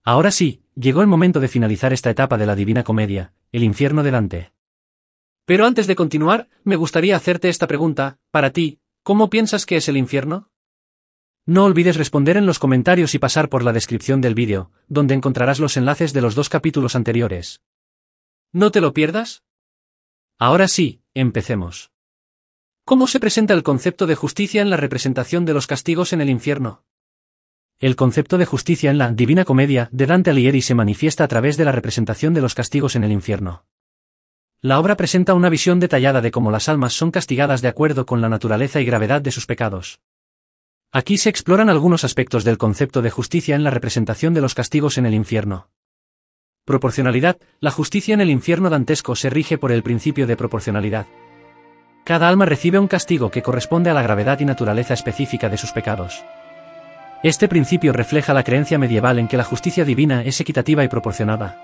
Ahora sí, llegó el momento de finalizar esta etapa de la Divina Comedia, el infierno de Dante. Pero antes de continuar, me gustaría hacerte esta pregunta, para ti, ¿cómo piensas que es el infierno? No olvides responder en los comentarios y pasar por la descripción del vídeo, donde encontrarás los enlaces de los 2 capítulos anteriores. ¿No te lo pierdas? Ahora sí, empecemos. ¿Cómo se presenta el concepto de justicia en la representación de los castigos en el infierno? El concepto de justicia en la Divina Comedia de Dante Alighieri se manifiesta a través de la representación de los castigos en el infierno. La obra presenta una visión detallada de cómo las almas son castigadas de acuerdo con la naturaleza y gravedad de sus pecados. Aquí se exploran algunos aspectos del concepto de justicia en la representación de los castigos en el infierno. Proporcionalidad. La justicia en el infierno dantesco se rige por el principio de proporcionalidad. Cada alma recibe un castigo que corresponde a la gravedad y naturaleza específica de sus pecados. Este principio refleja la creencia medieval en que la justicia divina es equitativa y proporcionada.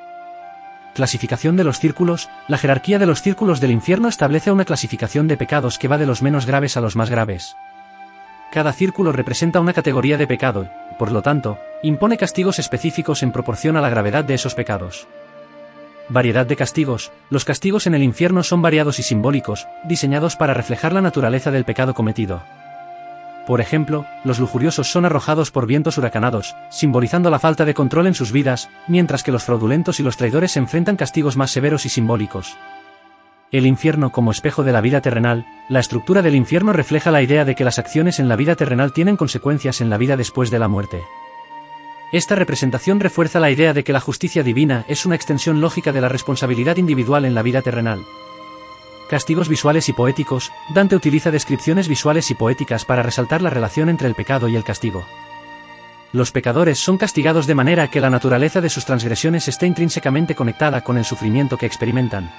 Clasificación de los círculos. La jerarquía de los círculos del infierno establece una clasificación de pecados que va de los menos graves a los más graves. Cada círculo representa una categoría de pecado y, por lo tanto, impone castigos específicos en proporción a la gravedad de esos pecados. Variedad de castigos. Los castigos en el infierno son variados y simbólicos, diseñados para reflejar la naturaleza del pecado cometido. Por ejemplo, los lujuriosos son arrojados por vientos huracanados, simbolizando la falta de control en sus vidas, mientras que los fraudulentos y los traidores enfrentan castigos más severos y simbólicos. El infierno como espejo de la vida terrenal. La estructura del infierno refleja la idea de que las acciones en la vida terrenal tienen consecuencias en la vida después de la muerte. Esta representación refuerza la idea de que la justicia divina es una extensión lógica de la responsabilidad individual en la vida terrenal. Castigos visuales y poéticos. Dante utiliza descripciones visuales y poéticas para resaltar la relación entre el pecado y el castigo. Los pecadores son castigados de manera que la naturaleza de sus transgresiones esté intrínsecamente conectada con el sufrimiento que experimentan.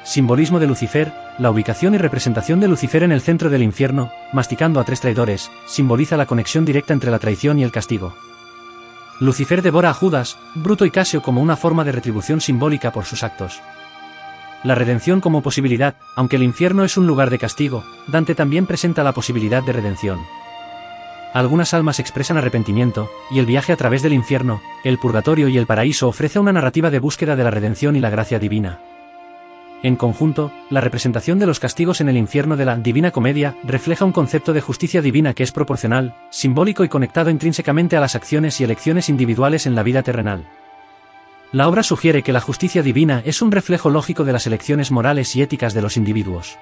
Simbolismo de Lucifer. La ubicación y representación de Lucifer en el centro del infierno, masticando a 3 traidores, simboliza la conexión directa entre la traición y el castigo. Lucifer devora a Judas, Bruto y Casio como una forma de retribución simbólica por sus actos. La redención como posibilidad. Aunque el infierno es un lugar de castigo, Dante también presenta la posibilidad de redención. Algunas almas expresan arrepentimiento, y el viaje a través del infierno, el purgatorio y el paraíso ofrece una narrativa de búsqueda de la redención y la gracia divina. En conjunto, la representación de los castigos en el infierno de la Divina Comedia refleja un concepto de justicia divina que es proporcional, simbólico y conectado intrínsecamente a las acciones y elecciones individuales en la vida terrenal. La obra sugiere que la justicia divina es un reflejo lógico de las elecciones morales y éticas de los individuos.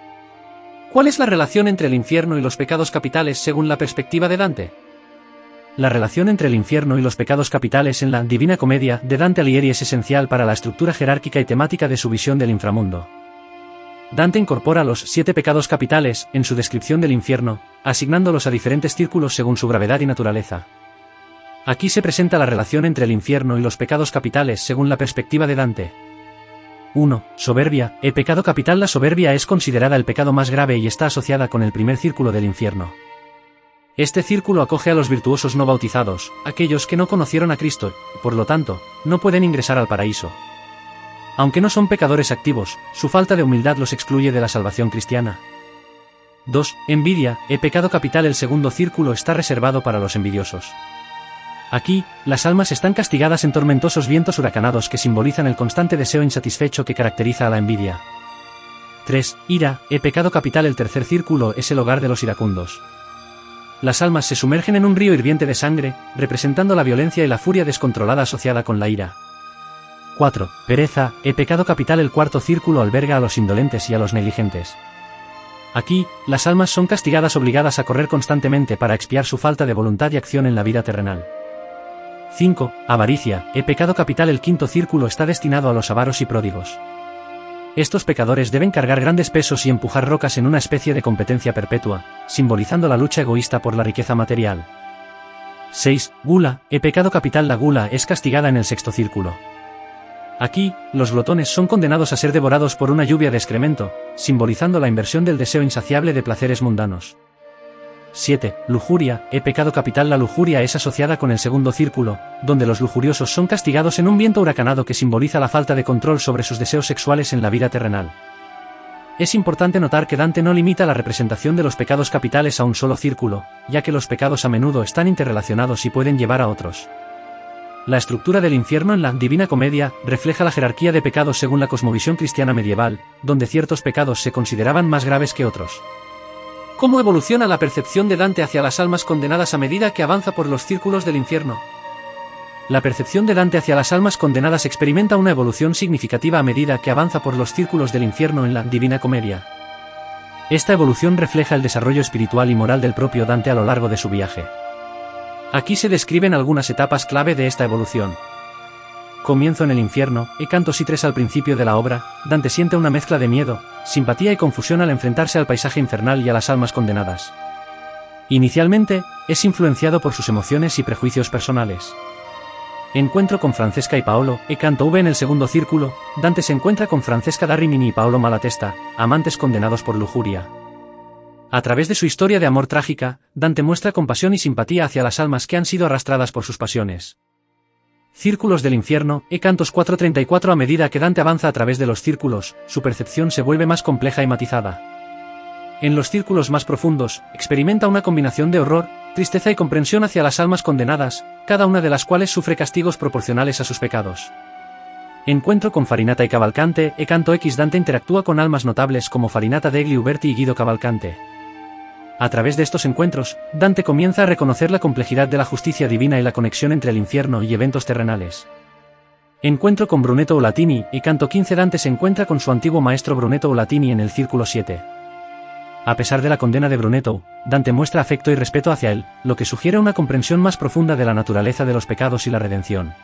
¿Cuál es la relación entre el infierno y los pecados capitales según la perspectiva de Dante? La relación entre el infierno y los pecados capitales en la Divina Comedia de Dante Alighieri es esencial para la estructura jerárquica y temática de su visión del inframundo. Dante incorpora los 7 pecados capitales en su descripción del infierno, asignándolos a diferentes círculos según su gravedad y naturaleza. Aquí se presenta la relación entre el infierno y los pecados capitales según la perspectiva de Dante. 1. Soberbia. El pecado capital. La soberbia es considerada el pecado más grave y está asociada con el primer círculo del infierno. Este círculo acoge a los virtuosos no bautizados, aquellos que no conocieron a Cristo, y por lo tanto, no pueden ingresar al paraíso. Aunque no son pecadores activos, su falta de humildad los excluye de la salvación cristiana. 2. Envidia. El pecado capital. El segundo círculo está reservado para los envidiosos. Aquí, las almas están castigadas en tormentosos vientos huracanados que simbolizan el constante deseo insatisfecho que caracteriza a la envidia. 3. Ira. El pecado capital. El tercer círculo es el hogar de los iracundos. Las almas se sumergen en un río hirviente de sangre, representando la violencia y la furia descontrolada asociada con la ira. 4. Pereza. El pecado capital. El cuarto círculo alberga a los indolentes y a los negligentes. Aquí, las almas son castigadas obligadas a correr constantemente para expiar su falta de voluntad y acción en la vida terrenal. 5. Avaricia. El pecado capital. El quinto círculo está destinado a los avaros y pródigos. Estos pecadores deben cargar grandes pesos y empujar rocas en una especie de competencia perpetua, simbolizando la lucha egoísta por la riqueza material. 6. Gula. El pecado capital. La gula es castigada en el sexto círculo. Aquí, los glotones son condenados a ser devorados por una lluvia de excremento, simbolizando la inversión del deseo insaciable de placeres mundanos. 7. Lujuria. El pecado capital. La lujuria es asociada con el segundo círculo, donde los lujuriosos son castigados en un viento huracanado que simboliza la falta de control sobre sus deseos sexuales en la vida terrenal. Es importante notar que Dante no limita la representación de los pecados capitales a un solo círculo, ya que los pecados a menudo están interrelacionados y pueden llevar a otros. La estructura del infierno en la Divina Comedia refleja la jerarquía de pecados según la cosmovisión cristiana medieval, donde ciertos pecados se consideraban más graves que otros. ¿Cómo evoluciona la percepción de Dante hacia las almas condenadas a medida que avanza por los círculos del infierno? La percepción de Dante hacia las almas condenadas experimenta una evolución significativa a medida que avanza por los círculos del infierno en la Divina Comedia. Esta evolución refleja el desarrollo espiritual y moral del propio Dante a lo largo de su viaje. Aquí se describen algunas etapas clave de esta evolución. Comienzo en el infierno, Cantos y 3. Al principio de la obra, Dante siente una mezcla de miedo, simpatía y confusión al enfrentarse al paisaje infernal y a las almas condenadas. Inicialmente, es influenciado por sus emociones y prejuicios personales. Encuentro con Francesca y Paolo, Canto V. En el segundo círculo, Dante se encuentra con Francesca da Rimini y Paolo Malatesta, amantes condenados por lujuria. A través de su historia de amor trágica, Dante muestra compasión y simpatía hacia las almas que han sido arrastradas por sus pasiones. Círculos del infierno, Cantos 4:34. A medida que Dante avanza a través de los círculos, su percepción se vuelve más compleja y matizada. En los círculos más profundos, experimenta una combinación de horror, tristeza y comprensión hacia las almas condenadas, cada una de las cuales sufre castigos proporcionales a sus pecados. Encuentro con Farinata y Cavalcante, Canto X. Dante interactúa con almas notables como Farinata degli Uberti y Guido Cavalcante. A través de estos encuentros, Dante comienza a reconocer la complejidad de la justicia divina y la conexión entre el infierno y eventos terrenales. Encuentro con Brunetto Olatini, Canto 15. Dante se encuentra con su antiguo maestro Brunetto Olatini en el círculo 7. A pesar de la condena de Brunetto, Dante muestra afecto y respeto hacia él, lo que sugiere una comprensión más profunda de la naturaleza de los pecados y la redención.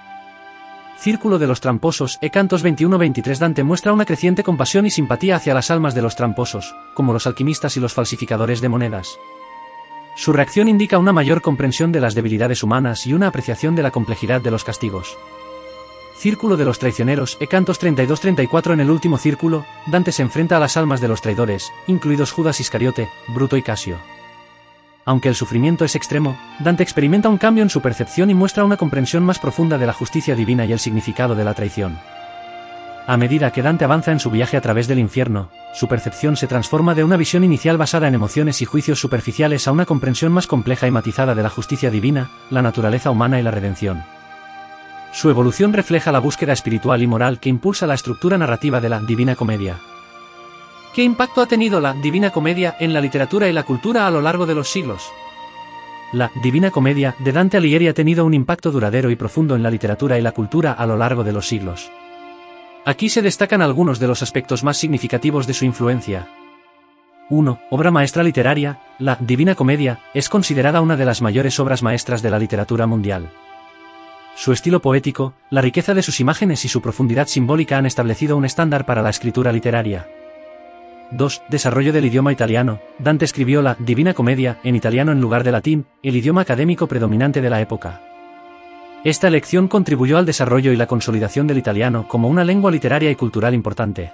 Círculo de los tramposos, Cantos 21-23. Dante muestra una creciente compasión y simpatía hacia las almas de los tramposos, como los alquimistas y los falsificadores de monedas. Su reacción indica una mayor comprensión de las debilidades humanas y una apreciación de la complejidad de los castigos. Círculo de los traicioneros, Cantos 32-34. En el último círculo, Dante se enfrenta a las almas de los traidores, incluidos Judas Iscariote, Bruto y Casio. Aunque el sufrimiento es extremo, Dante experimenta un cambio en su percepción y muestra una comprensión más profunda de la justicia divina y el significado de la traición. A medida que Dante avanza en su viaje a través del infierno, su percepción se transforma de una visión inicial basada en emociones y juicios superficiales a una comprensión más compleja y matizada de la justicia divina, la naturaleza humana y la redención. Su evolución refleja la búsqueda espiritual y moral que impulsa la estructura narrativa de la Divina Comedia. ¿Qué impacto ha tenido la Divina Comedia en la literatura y la cultura a lo largo de los siglos? La Divina Comedia de Dante Alighieri ha tenido un impacto duradero y profundo en la literatura y la cultura a lo largo de los siglos. Aquí se destacan algunos de los aspectos más significativos de su influencia. 1. Obra maestra literaria. La Divina Comedia es considerada una de las mayores obras maestras de la literatura mundial. Su estilo poético, la riqueza de sus imágenes y su profundidad simbólica han establecido un estándar para la escritura literaria. 2. Desarrollo del idioma italiano. Dante escribió la Divina Comedia en italiano en lugar de latín, el idioma académico predominante de la época. Esta elección contribuyó al desarrollo y la consolidación del italiano como una lengua literaria y cultural importante.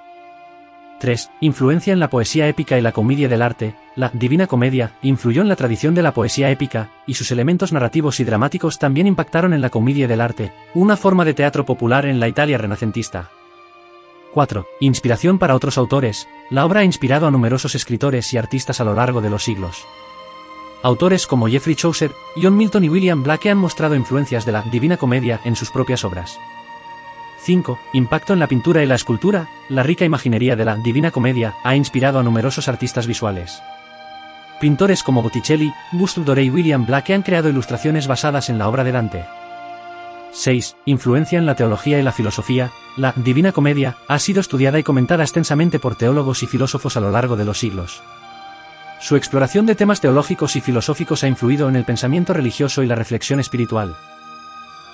3. Influencia en la poesía épica y la comedia del arte. La Divina Comedia influyó en la tradición de la poesía épica, y sus elementos narrativos y dramáticos también impactaron en la comedia del arte, una forma de teatro popular en la Italia renacentista. 4. Inspiración para otros autores. La obra ha inspirado a numerosos escritores y artistas a lo largo de los siglos. Autores como Geoffrey Chaucer, John Milton y William Blake han mostrado influencias de la Divina Comedia en sus propias obras. 5. Impacto en la pintura y la escultura. La rica imaginería de la Divina Comedia ha inspirado a numerosos artistas visuales. Pintores como Botticelli, Gustave Doré y William Blake han creado ilustraciones basadas en la obra de Dante. 6. Influencia en la teología y la filosofía. La Divina Comedia ha sido estudiada y comentada extensamente por teólogos y filósofos a lo largo de los siglos. Su exploración de temas teológicos y filosóficos ha influido en el pensamiento religioso y la reflexión espiritual.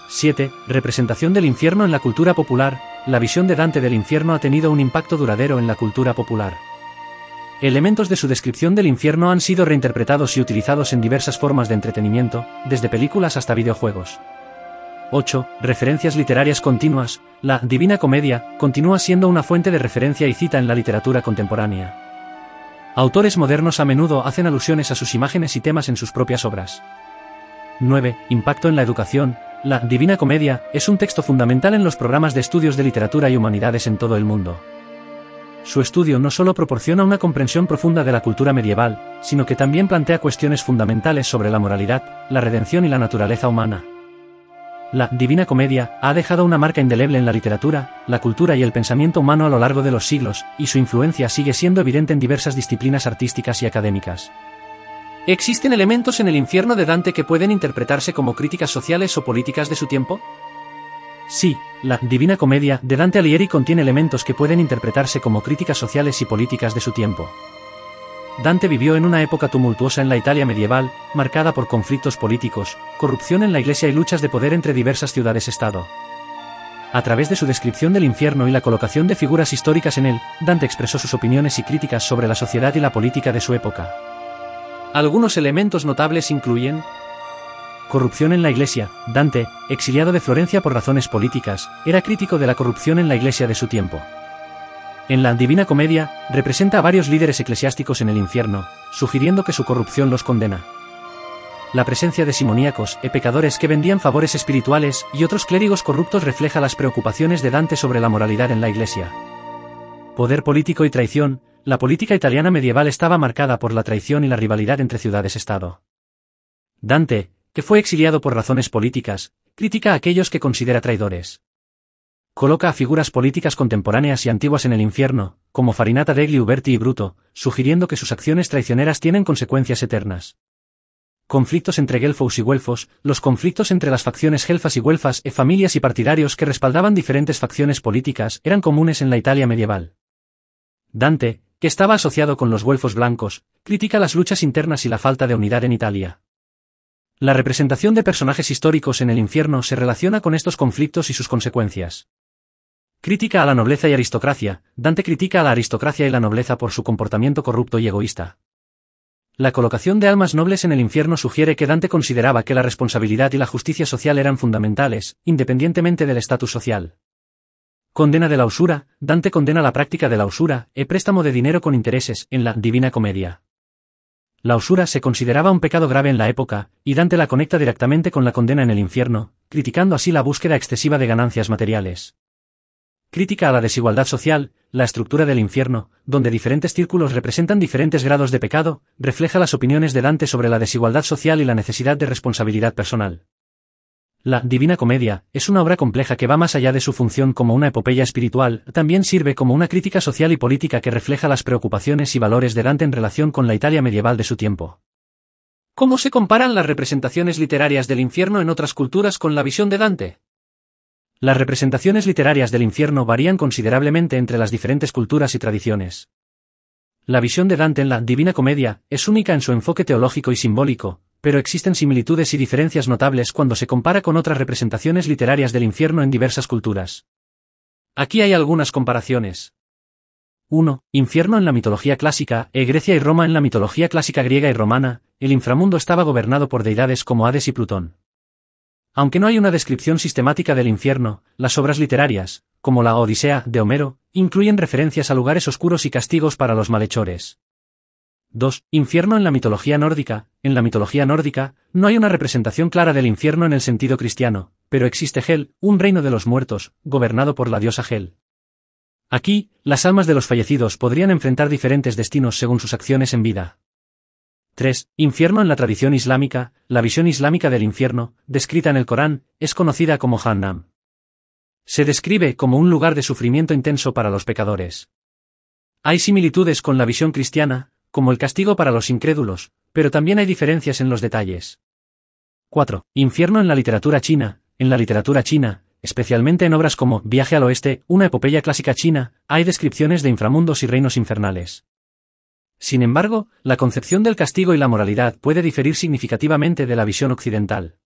7. Representación del infierno en la cultura popular. La visión de Dante del infierno ha tenido un impacto duradero en la cultura popular. Elementos de su descripción del infierno han sido reinterpretados y utilizados en diversas formas de entretenimiento, desde películas hasta videojuegos. 8. Referencias literarias continuas. La Divina Comedia continúa siendo una fuente de referencia y cita en la literatura contemporánea. Autores modernos a menudo hacen alusiones a sus imágenes y temas en sus propias obras. 9. Impacto en la educación. La Divina Comedia es un texto fundamental en los programas de estudios de literatura y humanidades en todo el mundo. Su estudio no solo proporciona una comprensión profunda de la cultura medieval, sino que también plantea cuestiones fundamentales sobre la moralidad, la redención y la naturaleza humana. La Divina Comedia ha dejado una marca indeleble en la literatura, la cultura y el pensamiento humano a lo largo de los siglos, y su influencia sigue siendo evidente en diversas disciplinas artísticas y académicas. ¿Existen elementos en el infierno de Dante que pueden interpretarse como críticas sociales o políticas de su tiempo? Sí, la Divina Comedia de Dante Alighieri contiene elementos que pueden interpretarse como críticas sociales y políticas de su tiempo. Dante vivió en una época tumultuosa en la Italia medieval, marcada por conflictos políticos, corrupción en la Iglesia y luchas de poder entre diversas ciudades-estado. A través de su descripción del infierno y la colocación de figuras históricas en él, Dante expresó sus opiniones y críticas sobre la sociedad y la política de su época. Algunos elementos notables incluyen: corrupción en la Iglesia. Dante, exiliado de Florencia por razones políticas, era crítico de la corrupción en la Iglesia de su tiempo. En la Divina Comedia, representa a varios líderes eclesiásticos en el infierno, sugiriendo que su corrupción los condena. La presencia de simoníacos, pecadores que vendían favores espirituales, y otros clérigos corruptos refleja las preocupaciones de Dante sobre la moralidad en la Iglesia. Poder político y traición. La política italiana medieval estaba marcada por la traición y la rivalidad entre ciudades-estado. Dante, que fue exiliado por razones políticas, critica a aquellos que considera traidores. Coloca a figuras políticas contemporáneas y antiguas en el infierno, como Farinata degli Uberti y Bruto, sugiriendo que sus acciones traicioneras tienen consecuencias eternas. Conflictos entre Guelfos y Güelfos. Los conflictos entre las facciones Gelfas y Güelfas, familias y partidarios que respaldaban diferentes facciones políticas, eran comunes en la Italia medieval. Dante, que estaba asociado con los Güelfos blancos, critica las luchas internas y la falta de unidad en Italia. La representación de personajes históricos en el infierno se relaciona con estos conflictos y sus consecuencias. Crítica a la nobleza y aristocracia. Dante critica a la aristocracia y la nobleza por su comportamiento corrupto y egoísta. La colocación de almas nobles en el infierno sugiere que Dante consideraba que la responsabilidad y la justicia social eran fundamentales, independientemente del estatus social. Condena de la usura. Dante condena la práctica de la usura, préstamo de dinero con intereses, en la Divina Comedia. La usura se consideraba un pecado grave en la época, y Dante la conecta directamente con la condena en el infierno, criticando así la búsqueda excesiva de ganancias materiales. Crítica a la desigualdad social. La estructura del infierno, donde diferentes círculos representan diferentes grados de pecado, refleja las opiniones de Dante sobre la desigualdad social y la necesidad de responsabilidad personal. La Divina Comedia es una obra compleja que va más allá de su función como una epopeya espiritual, también sirve como una crítica social y política que refleja las preocupaciones y valores de Dante en relación con la Italia medieval de su tiempo. ¿Cómo se comparan las representaciones literarias del infierno en otras culturas con la visión de Dante? Las representaciones literarias del infierno varían considerablemente entre las diferentes culturas y tradiciones. La visión de Dante en la Divina Comedia es única en su enfoque teológico y simbólico, pero existen similitudes y diferencias notables cuando se compara con otras representaciones literarias del infierno en diversas culturas. Aquí hay algunas comparaciones. 1. Infierno en la mitología clásica. Grecia y Roma. En la mitología clásica griega y romana, el inframundo estaba gobernado por deidades como Hades y Plutón. Aunque no hay una descripción sistemática del infierno, las obras literarias, como la Odisea, de Homero, incluyen referencias a lugares oscuros y castigos para los malhechores. 2. Infierno en la mitología nórdica. En la mitología nórdica, no hay una representación clara del infierno en el sentido cristiano, pero existe Hel, un reino de los muertos, gobernado por la diosa Hel. Aquí, las almas de los fallecidos podrían enfrentar diferentes destinos según sus acciones en vida. 3. Infierno en la tradición islámica. La visión islámica del infierno, descrita en el Corán, es conocida como Jahannam. Se describe como un lugar de sufrimiento intenso para los pecadores. Hay similitudes con la visión cristiana, como el castigo para los incrédulos, pero también hay diferencias en los detalles. 4. Infierno en la literatura china. En la literatura china, especialmente en obras como Viaje al Oeste, una epopeya clásica china, hay descripciones de inframundos y reinos infernales. Sin embargo, la concepción del castigo y la moralidad puede diferir significativamente de la visión occidental.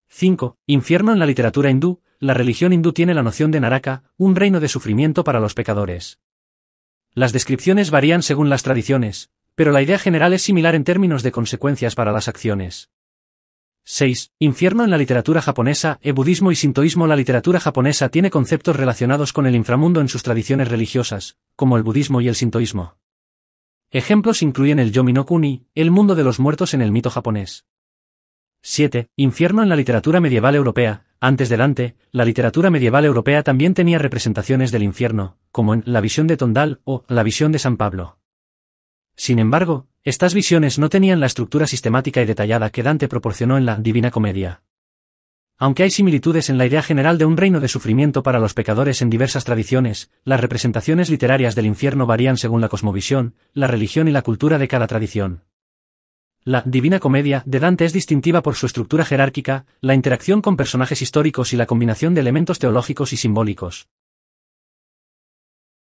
5. Infierno en la literatura hindú. La religión hindú tiene la noción de Naraka, un reino de sufrimiento para los pecadores. Las descripciones varían según las tradiciones, pero la idea general es similar en términos de consecuencias para las acciones. 6. Infierno en la literatura japonesa. Budismo y sintoísmo. La literatura japonesa tiene conceptos relacionados con el inframundo en sus tradiciones religiosas, como el budismo y el sintoísmo. Ejemplos incluyen el Yomi no Kuni, el mundo de los muertos en el mito japonés. 7. Infierno en la literatura medieval europea. Antes de Dante, la literatura medieval europea también tenía representaciones del infierno, como en La visión de Tondal o La visión de San Pablo. Sin embargo, estas visiones no tenían la estructura sistemática y detallada que Dante proporcionó en la Divina Comedia. Aunque hay similitudes en la idea general de un reino de sufrimiento para los pecadores en diversas tradiciones, las representaciones literarias del infierno varían según la cosmovisión, la religión y la cultura de cada tradición. La Divina Comedia de Dante es distintiva por su estructura jerárquica, la interacción con personajes históricos y la combinación de elementos teológicos y simbólicos.